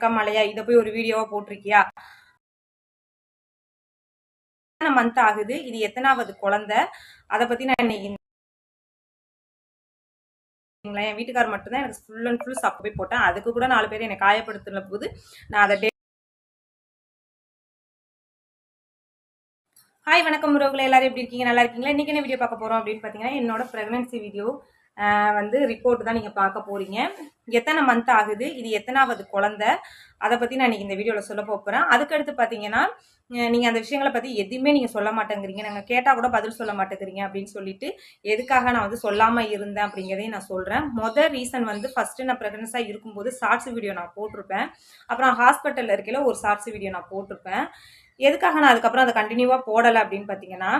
வெக்கம் மழையா இதை போய் ஒரு வீடியோவா போட்டிருக்கியா, மந்த் ஆகுது, இது எத்தனாவது குழந்தை, அதை பத்தி நான் இன்னைக்கு என் வீட்டுக்கார் மட்டும்தான் எனக்கு ஃபுல் அண்ட் ஃபுல் சப்ப போய் போட்டேன். அதுக்கு கூட 4 பேர் என்னை காயப்படுத்தின போது நான் அதை ஹாய் வணக்கம் உறவுகளை, எல்லாரும் எப்படி இருக்கீங்க? நல்லா இருக்கீங்களா? இன்னைக்கு என்ன வீடியோ பார்க்க போறோம் அப்படின்னு பாத்தீங்கன்னா, என்னோட பிரெக்னன்சி வீடியோ வந்து ரிப்போர்ட் தான் நீங்க பார்க்க போறீங்க. எத்தனை மந்த் ஆகுது, இது எத்தனாவது குழந்தை, அதை பத்தி நான் இன்னைக்கு இந்த வீடியோல சொல்ல போறேன். அதுக்கடுத்து பாத்தீங்கன்னா, நீங்க அந்த விஷயங்களை பத்தி எதுவுமே நீங்க சொல்ல மாட்டேங்கிறீங்க, நாங்க கேட்டா கூட பதில் சொல்ல மாட்டேங்கிறீங்க அப்படின்னு சொல்லிட்டு எதுக்காக நான் வந்து சொல்லாம இருந்தேன் அப்படிங்கிறதையும் நான் சொல்றேன். முதல் ரீசன் வந்து ஃபர்ஸ்ட் நான் பிரெக்னன்ஸா இருக்கும்போது ஷார்ட்ஸ் வீடியோ நான் போட்டிருப்பேன். அப்புறம் ஹாஸ்பிட்டல்ல இருக்கையில ஒரு ஷார்ட்ஸ் வீடியோ நான் போட்டிருப்பேன். எதுக்காக நான் அதுக்கப்புறம் அதை கண்டினியூவா போடலை அப்படின்னு பார்த்தீங்கன்னா,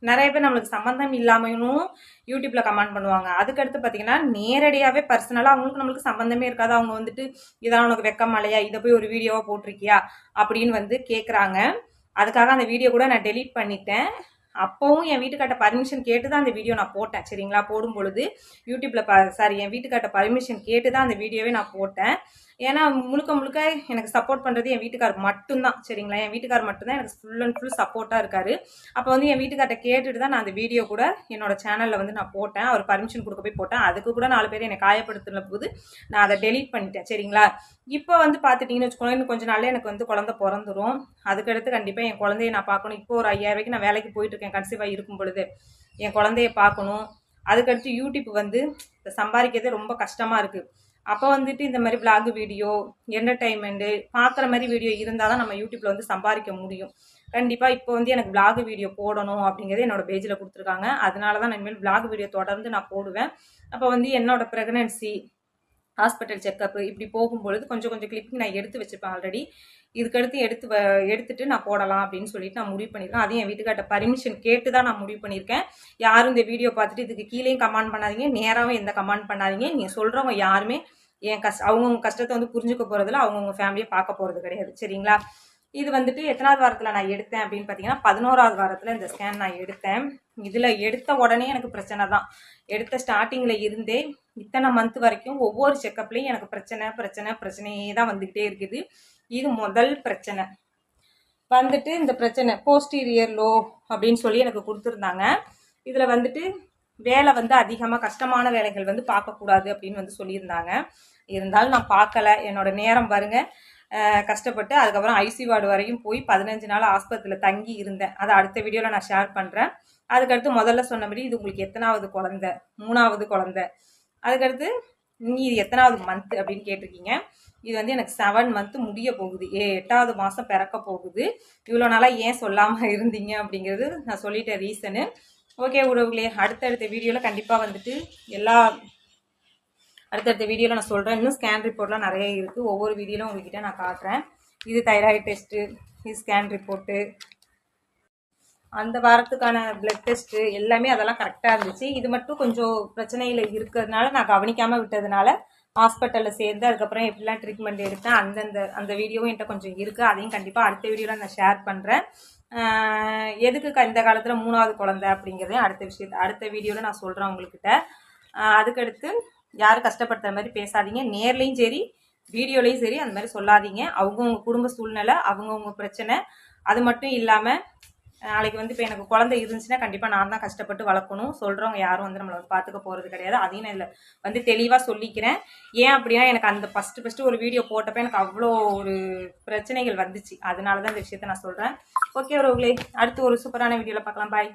நிறைய பேர் நம்மளுக்கு சம்மந்தம் இல்லாமலும் யூடியூப்ல கமெண்ட் பண்ணுவாங்க. அதுக்கடுத்து பார்த்தீங்கன்னா, நேரடியாகவே பர்சனலாக அவங்களுக்கு நம்மளுக்கு சம்மந்தமே இருக்காது. அவங்க வந்துட்டு இதான் உனக்கு வெக்கம் மழையா, இதை போய் ஒரு வீடியோவா போட்டிருக்கியா அப்படின்னு வந்து கேட்குறாங்க. அதுக்காக அந்த வீடியோ கூட நான் டெலீட் பண்ணிட்டேன். அப்பவும் என் வீட்டுக்கார்ட்ட பர்மிஷன் கேட்டு தான் அந்த வீடியோ நான் போட்டேன். சரிங்களா? போடும் பொழுது யூடியூப்ல என் வீட்டுக்கார்ட்ட பர்மிஷன் கேட்டு தான் அந்த வீடியோவே நான் போட்டேன். ஏன்னா முழுக்க முழுக்க எனக்கு சப்போர்ட் பண்றது என் வீட்டுக்கார் மட்டும்தான். சரிங்களா? என் வீட்டுக்கார் மட்டும்தான் எனக்கு ஃபுல் அண்ட் ஃபுல் சப்போர்ட்டா இருக்காரு. அப்போ வந்து என் வீட்டுக்கார்ட்ட கேட்டுட்டு தான் நான் அந்த வீடியோ கூட என்னோட சேனல்ல வந்து நான் போட்டேன். அவர் பர்மிஷன் கொடுக்க போய் போட்டேன். அதுக்கு கூட 4 பேர் என்னை காயப்படுத்தின போது நான் அதை டெலீட் பண்ணிட்டேன். சரிங்களா? இப்போ வந்து பார்த்துட்டீங்கன்னு வச்சுக்கோங்க, இன்னும் கொஞ்ச நாள்ல எனக்கு வந்து குழந்தை பிறந்துரும். அதுக்கடுத்து கண்டிப்பா என் குழந்தைய நான் பார்க்கணும். இப்போ ஒரு 5000 ரூபாய்க்கு நான் வேலைக்கு போயிட்டு இருக்கேன். கன்சீவா இருக்கும் பொழுது என் குழந்தைய பார்க்கணும். அதுக்கடுத்து யூடியூப் வந்து சம்பாதிக்கிறதே ரொம்ப கஷ்டமா இருக்கு. அப்போ வந்துட்டு இந்த மாதிரி விளாக் வீடியோ, என்டர்டைன்மெண்ட் பார்க்குற மாதிரி வீடியோ இருந்தால் தான் நம்ம யூடியூப்ல வந்து சம்பாதிக்க முடியும். கண்டிப்பாக இப்போ வந்து எனக்கு விளாக் வீடியோ போடணும் அப்படிங்கிறது என்னோட பேஜில் கொடுத்துருக்காங்க. அதனால தான் நான் இனிமேல் விளாக் வீடியோ தொடர்ந்து நான் போடுவேன். அப்போ வந்து என்னோட ப்ரெக்னன்சி, ஹாஸ்பிட்டல் செக்கப் இப்படி போகும்பொழுது கொஞ்சம் கொஞ்சம் கிளிப்பிங் நான் எடுத்து வச்சுப்பேன் ஆல்ரெடி. இதுக்கடுத்து எடுத்துட்டு நான் போடலாம் அப்படின்னு சொல்லிட்டு நான் முடிவு பண்ணியிருக்கேன். அதையும் என் வீட்டுக்கார்ட்ட பர்மிஷன் கேட்டு தான் நான் முடிவு பண்ணியிருக்கேன். யாரும் இந்த வீடியோ பார்த்துட்டு இதுக்கு கீழேயும் கமெண்ட் பண்ணாதீங்க, நேராகவும் எந்த கமெண்ட் பண்ணாதீங்க. நீங்கள் சொல்கிறவங்க யாருமே என் அவங்கவுங்க கஷ்டத்தை வந்து புரிஞ்சுக்க போகிறதில்ல, அவங்கவுங்க ஃபேமிலியை பார்க்க போகிறது கிடையாது. சரிங்களா? இது வந்துட்டு எத்தனாவது வாரத்தில் நான் எடுத்தேன் அப்படின்னு பார்த்தீங்கன்னா, 11வது வாரத்தில் இந்த ஸ்கேன் நான் எடுத்தேன். இதில் எடுத்த உடனே எனக்கு பிரச்சனை தான். எடுத்த ஸ்டார்டிங்கில் இருந்தே இத்தனை மந்த் வரைக்கும் ஒவ்வொரு செக்கப்லையும் எனக்கு பிரச்சனையே தான் வந்துக்கிட்டே இருக்குது. இது முதல் பிரச்சனை வந்துட்டு, இந்த பிரச்சனை போஸ்டீரியர் லோ அப்படின்னு சொல்லி எனக்கு கொடுத்துருந்தாங்க. இதில் வந்துட்டு வேலை வந்து அதிகமாக கஷ்டமான வேலைகள் வந்து பார்க்கக்கூடாது அப்படின்னு வந்து சொல்லியிருந்தாங்க. இருந்தாலும் நான் பார்க்கல. என்னோட நேரம் பாருங்க, கஷ்டப்பட்டு அதுக்கப்புறம் ஐசி வார்டு வரையும் போய் 15 நாள் ஆஸ்பத்திரியில் தங்கி இருந்தேன். அதை அடுத்த வீடியோவில் நான் ஷேர் பண்ணுறேன். அதுக்கடுத்து முதல்ல சொன்ன மாதிரி இது உங்களுக்கு எத்தனாவது குழந்தை, 3வது குழந்தை, அதுக்கடுத்து இது எத்தனாவது மந்த் அப்படின்னு கேட்டிருக்கீங்க. இது வந்து எனக்கு 7 மந்த் முடிய போகுது, 8வது மாதம் பிறக்க போகுது. இவ்வளோ நாளாக ஏன் சொல்லாமல் இருந்தீங்க அப்படிங்கிறது நான் சொல்லிட்டேன் ரீசனு. ஓகே உறவுகளே, அடுத்தடுத்த வீடியோவில் கண்டிப்பாக வந்துட்டு அடுத்தடுத்த வீடியோவில் நான் சொல்கிறேன். இன்னும் ஸ்கேன் ரிப்போர்ட்லாம் நிறைய இருக்குது. ஒவ்வொரு வீடியோவில் உங்ககிட்ட நான் காட்டுறேன். இது தைராய்டு டெஸ்ட்டு, இது ஸ்கேன் ரிப்போர்ட்டு, அந்த வாரத்துக்கான பிளட் டெஸ்ட்டு எல்லாமே அதெல்லாம் கரெக்டாக இருந்துச்சு. இது மட்டும் கொஞ்சம் பிரச்சனையில் இருக்கிறதுனால நான் கவனிக்காமல் விட்டதுனால ஹாஸ்பிட்டலில் சேர்ந்து அதுக்கப்புறம் எப்படிலாம் ட்ரீட்மெண்ட் எடுத்தேன் அந்த வீடியோவும் என்கிட்ட கொஞ்சம் இருக்குது. அதையும் கண்டிப்பாக அடுத்த வீடியோவில் நான் ஷேர் பண்ணுறேன். எதுக்கு இந்த காலத்தில் 3வது குழந்தை அப்படிங்கிறதையும் அடுத்த வீடியோவில் நான் சொல்கிறேன் உங்கள்கிட்ட. அதுக்கடுத்து யாரும் கஷ்டப்படுத்துற மாதிரி பேசாதீங்க. நேர்லையும் சரி வீடியோலையும் சரி அந்த மாதிரி சொல்லாதீங்க. அவங்கவுங்க குடும்ப சூழ்நிலை, அவங்கவுங்க பிரச்சனை. அது மட்டும் இல்லாமல் நாளைக்கு வந்து இப்போ எனக்கு குழந்தை இருந்துச்சுன்னா கண்டிப்பாக நான் தான் கஷ்டப்பட்டு வளர்க்கணும். சொல்கிறவங்க யாரும் வந்து நம்மளை பார்த்துக்க போகிறது கிடையாது. அதையும் நான் இதில் வந்து தெளிவாக சொல்லிக்கிறேன். ஏன் அப்படின்னா, எனக்கு அந்த ஃபஸ்ட்டு ஒரு வீடியோ போட்டப்போ எனக்கு அவ்வளோ ஒரு பிரச்சனைகள் வந்துச்சு. அதனால தான் இந்த விஷயத்த நான் சொல்கிறேன். ஓகே உறவுகளே, அடுத்து ஒரு சூப்பரான வீடியோவில் பார்க்கலாம். பாய்.